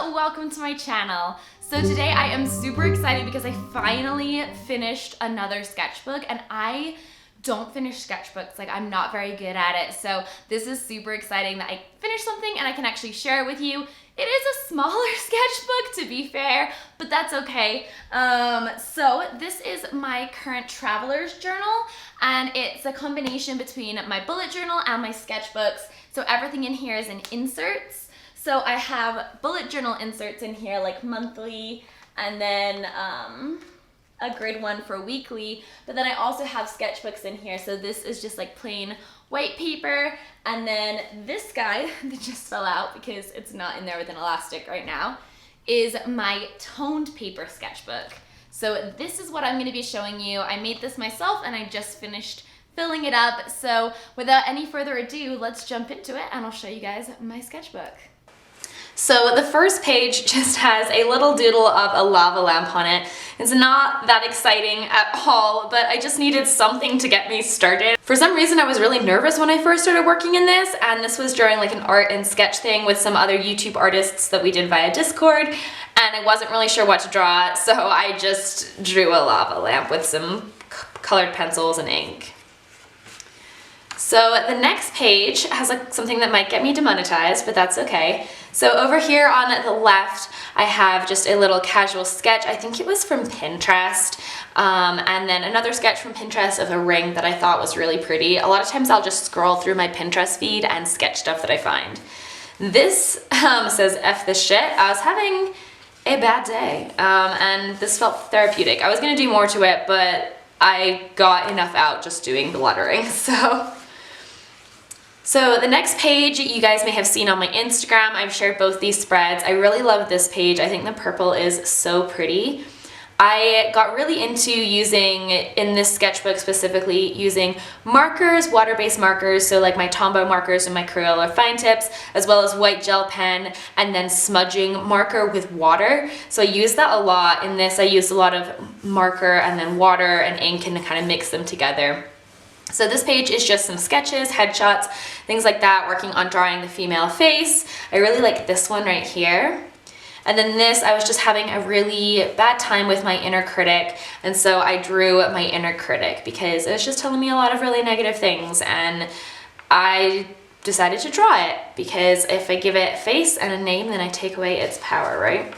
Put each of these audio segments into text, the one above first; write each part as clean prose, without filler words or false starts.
welcome to my channel. So today I am super excited because I finally finished another sketchbook, and I don't finish sketchbooks, like I'm not very good at it. So this is super exciting that I finished something and I can actually share it with you. It is a smaller sketchbook, to be fair, but that's okay. So this is my current traveler's journal, and it's a combination between my bullet journal and my sketchbooks. So everything in here is in inserts. So I have bullet journal inserts in here, like monthly, and then a grid one for weekly, but then I also have sketchbooks in here. So this is just like plain white paper, and then this guy that just fell out because it's not in there with an elastic right now is my toned paper sketchbook. So this is what I'm going to be showing you. I made this myself and I just finished filling it up. So without any further ado, let's jump into it and I'll show you guys my sketchbook. So the first page just has a little doodle of a lava lamp on it. It's not that exciting at all, but I just needed something to get me started. For some reason I was really nervous when I first started working in this, and this was during like an art and sketch thing with some other YouTube artists that we did via Discord, and I wasn't really sure what to draw, so I just drew a lava lamp with some colored pencils and ink. So the next page has something that might get me demonetized, but that's okay. So over here on the left, I have just a little casual sketch. I think it was from Pinterest. And then another sketch from Pinterest of a ring that I thought was really pretty. A lot of times I'll just scroll through my Pinterest feed and sketch stuff that I find. This says F this shit. I was having a bad day, and this felt therapeutic. I was gonna do more to it, but I got enough out just doing the lettering, So the next page you guys may have seen on my Instagram. I've shared both these spreads. I really love this page. I think the purple is so pretty. I got really into using, in this sketchbook specifically, using markers, water-based markers, so like my Tombow markers and my Crayola fine tips, as well as white gel pen, and then smudging marker with water. So I use that a lot. In this I used a lot of marker and then water and ink and kind of mix them together. So this page is just some sketches, headshots, things like that, working on drawing the female face. I really like this one right here. And then this, I was just having a really bad time with my inner critic, and so I drew my inner critic because it was just telling me a lot of really negative things, and I decided to draw it because if I give it a face and a name, then I take away its power, right?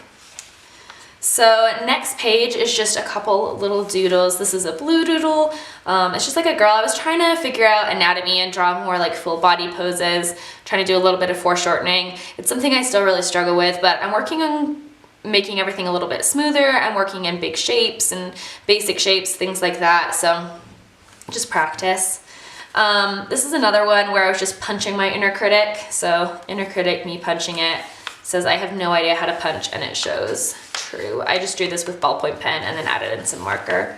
So next page is just a couple little doodles. This is a blue doodle. It's just like a girl. I was trying to figure out anatomy and draw more like full body poses, trying to do a little bit of foreshortening. It's something I still really struggle with, but I'm working on making everything a little bit smoother. I'm working in big shapes and basic shapes, things like that. So just practice. This is another one where I was just punching my inner critic. So inner critic, me punching it. Says I have no idea how to punch, and it shows. True. I just drew this with ballpoint pen and then added in some marker.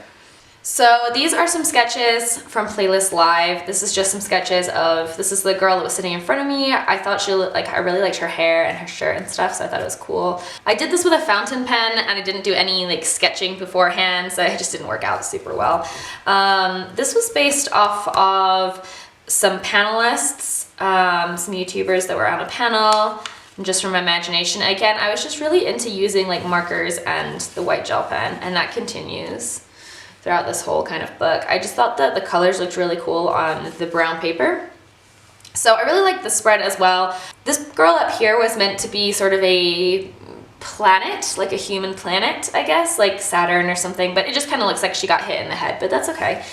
So these are some sketches from Playlist Live. This is just some sketches of, this is the girl that was sitting in front of me. I thought she looked like, I really liked her hair and her shirt and stuff, so I thought it was cool. I did this with a fountain pen and I didn't do any like sketching beforehand, so it just didn't work out super well. This was based off of some panelists, some YouTubers that were on a panel. Just from imagination. Again, I was just really into using like markers and the white gel pen, and that continues throughout this whole kind of book. I just thought that the colors looked really cool on the brown paper. So I really liked the spread as well. This girl up here was meant to be sort of a planet, like a human planet, I guess, like Saturn or something, but it just kind of looks like she got hit in the head, but that's okay.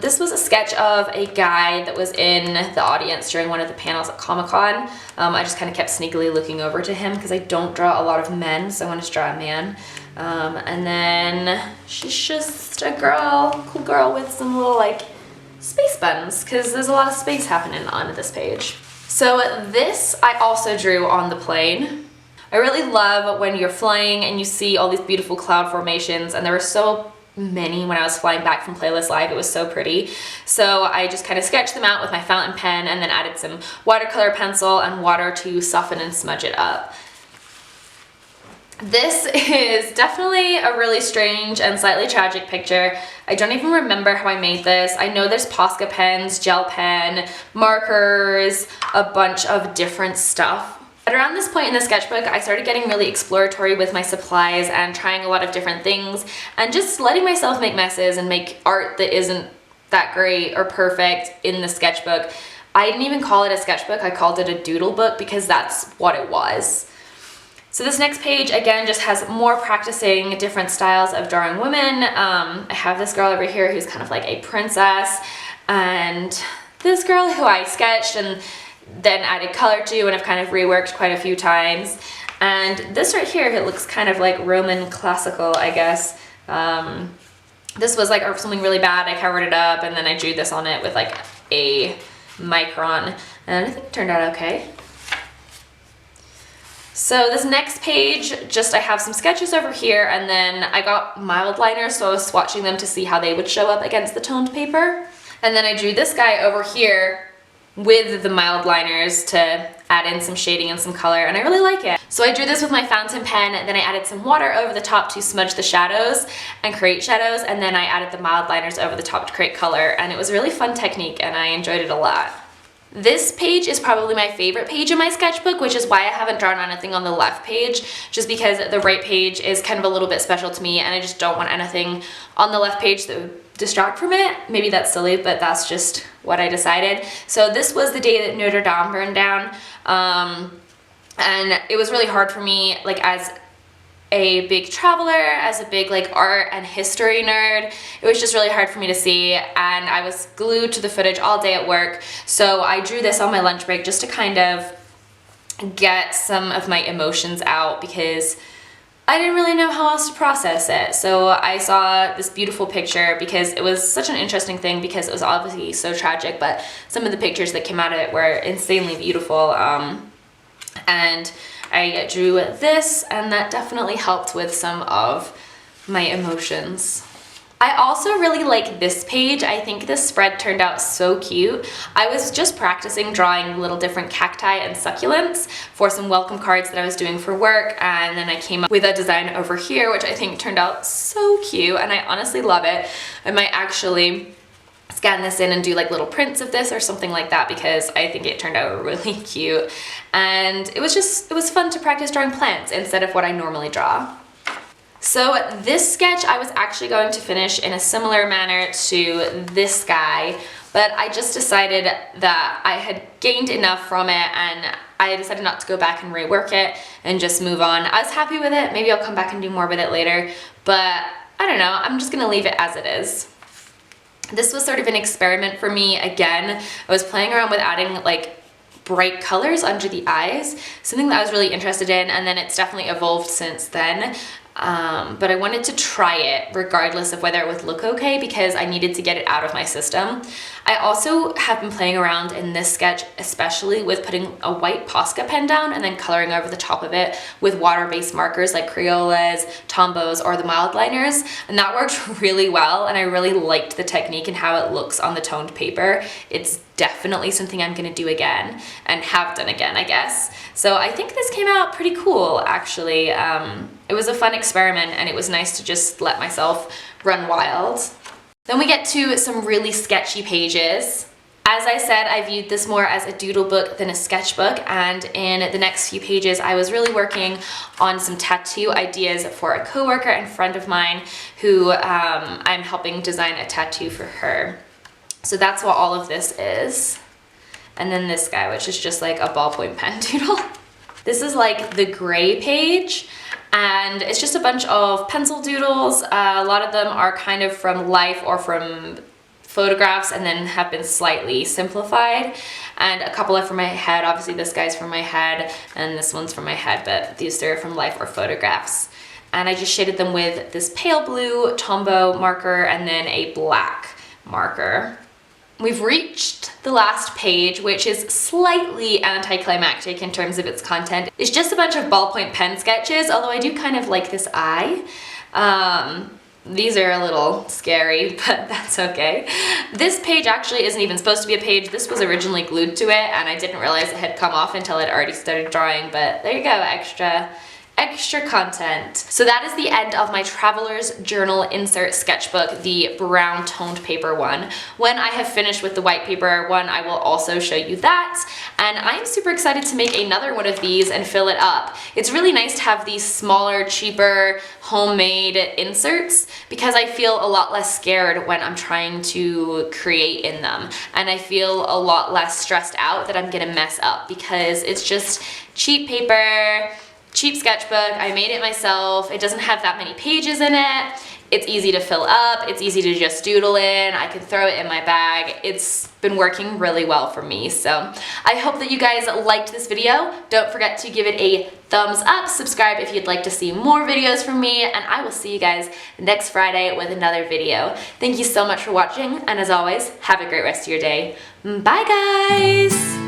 This was a sketch of a guy that was in the audience during one of the panels at Comic-Con. I just kind of kept sneakily looking over to him because I don't draw a lot of men, so I wanted to draw a man. And then she's just a girl, cool girl with some little like space buttons because there's a lot of space happening on this page. So this I also drew on the plane. I really love when you're flying and you see all these beautiful cloud formations, and there were so many when I was flying back from Playlist Live. It was so pretty. So I just kind of sketched them out with my fountain pen and then added some watercolor pencil and water to soften and smudge it up. This is definitely a really strange and slightly tragic picture. I don't even remember how I made this. I know there's Posca pens, gel pen, markers, a bunch of different stuff. But around this point in the sketchbook, I started getting really exploratory with my supplies and trying a lot of different things and just letting myself make messes and make art that isn't that great or perfect in the sketchbook. I didn't even call it a sketchbook, I called it a doodle book because that's what it was. So this next page, again, just has more practicing different styles of drawing women. I have this girl over here who's kind of like a princess, and this girl who I sketched and then added color to and I've kind of reworked quite a few times. And this right here, it looks kind of like Roman classical, I guess. This was like something really bad, I covered it up, and then I drew this on it with like a micron, and I think it turned out okay. So this next page, just I have some sketches over here, and then I got mild liners, so I was swatching them to see how they would show up against the toned paper. And then I drew this guy over here with the mild liners to add in some shading and some color, and I really like it. So I drew this with my fountain pen, then I added some water over the top to smudge the shadows and create shadows, and then I added the mild liners over the top to create color, and it was a really fun technique and I enjoyed it a lot. This page is probably my favorite page in my sketchbook, which is why I haven't drawn anything on the left page, just because the right page is kind of a little bit special to me and I just don't want anything on the left page that would distract from it. Maybe that's silly, but that's just what I decided. So this was the day that Notre Dame burned down, and it was really hard for me, like as a big traveler, as a big like art and history nerd, it was just really hard for me to see, and I was glued to the footage all day at work. So I drew this on my lunch break just to kind of get some of my emotions out because I didn't really know how else to process it. So I saw this beautiful picture because it was such an interesting thing because it was obviously so tragic, but some of the pictures that came out of it were insanely beautiful. And I drew this, and that definitely helped with some of my emotions. I also really like this page. I think this spread turned out so cute. I was just practicing drawing little different cacti and succulents for some welcome cards that I was doing for work, and then I came up with a design over here which I think turned out so cute, and I honestly love it. I might actually scan this in and do like little prints of this or something like that because I think it turned out really cute, and it was fun to practice drawing plants instead of what I normally draw. So this sketch I was actually going to finish in a similar manner to this guy, but I just decided that I had gained enough from it and I decided not to go back and rework it and just move on. I was happy with it. Maybe I'll come back and do more with it later, but I don't know, I'm just gonna leave it as it is. This was sort of an experiment for me again. I was playing around with adding like bright colors under the eyes, something that I was really interested in, and then it's definitely evolved since then. But I wanted to try it regardless of whether it would look okay because I needed to get it out of my system. I also have been playing around in this sketch especially with putting a white Posca pen down and then coloring over the top of it with water-based markers like Crayolas, Tombows, or the mild liners, and that worked really well, and I really liked the technique and how it looks on the toned paper. It's definitely something I'm gonna do again and have done again, I guess. So I think this came out pretty cool actually. It was a fun experiment and it was nice to just let myself run wild. Then we get to some really sketchy pages. As I said, I viewed this more as a doodle book than a sketchbook, and in the next few pages I was really working on some tattoo ideas for a coworker and friend of mine who I'm helping design a tattoo for her. So that's what all of this is. And then this guy, which is just like a ballpoint pen doodle. This is like the gray page, and it's just a bunch of pencil doodles. A lot of them are kind of from life or from photographs and then have been slightly simplified, and a couple are from my head. Obviously this guy's from my head and this one's from my head, but these are from life or photographs. And I just shaded them with this pale blue Tombow marker and then a black marker. We've reached the last page, which is slightly anticlimactic in terms of its content. It's just a bunch of ballpoint pen sketches, although I do kind of like this eye. These are a little scary, but that's okay. This page actually isn't even supposed to be a page. This was originally glued to it, and I didn't realize it had come off until I'd already started drawing, but there you go, extra extra content. So that is the end of my Traveler's Journal Insert Sketchbook, the brown toned paper one. When I have finished with the white paper one, I will also show you that. And I'm super excited to make another one of these and fill it up. It's really nice to have these smaller, cheaper, homemade inserts because I feel a lot less scared when I'm trying to create in them. And I feel a lot less stressed out that I'm gonna mess up because it's just cheap paper, cheap sketchbook. I made it myself. It doesn't have that many pages in it. It's easy to fill up. It's easy to just doodle in. I can throw it in my bag. It's been working really well for me. So I hope that you guys liked this video. Don't forget to give it a thumbs up, subscribe if you'd like to see more videos from me, and I will see you guys next Friday with another video. Thank you so much for watching, and as always, have a great rest of your day. Bye guys!